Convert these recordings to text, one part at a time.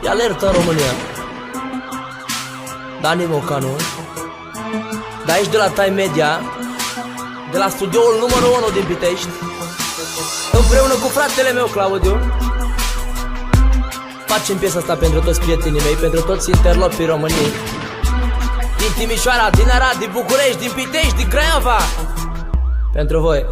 E alertă în România. Dani Mocanu. De aici, de la Time Media, de la studioul numărul 1 din Pitești, împreună cu fratele meu Claudiu, facem piesa asta pentru toți prietenii mei, pentru toți interlopii României, din Timișoara, din Arad, din București, din Pitești, din Craiova. Pentru voi.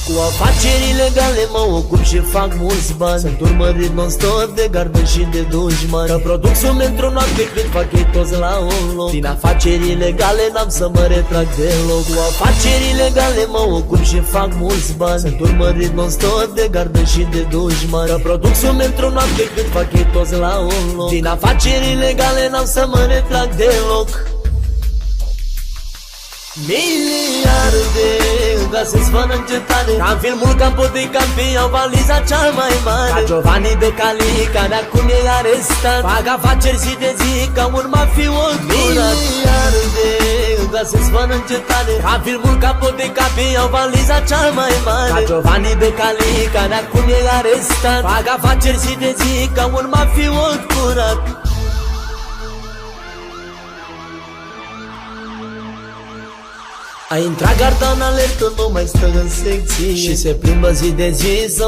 Cu afaceri ilegale mă ocup și fac mulți bani. Sunt urmărit non-stop de gardă și de dușmani. Că produc sume într-o noapte cât fac ei toți la un loc. Din afaceri ilegale n-am să mă retrag deloc. Cu afaceri ilegale mă ocup și fac mulți bani. Sunt urmărit non-stop de gardă și de dușmani. Că produc sume într-o noapte cât fac ei toți la un loc. Din afaceri ilegale n-am să mă retrag deloc. Miliarde găsesc fără încetare, ca în filmul Campo de Campi, au valiza cea mai mare. Ca Giovanni Becali, care acum e arestat, fac afaceri zi de zi ca un mafiot curat. Miliarde găsesc fără încetare, ca în filmul Campo de Campi, au valiza cea mai mare. Ca Giovanni Becali, care acum e arestat, fac afaceri zi de zi ca un mafiot curat. A intrat garda în alertă, nu mai stă în secție și se plimbă zi de zi să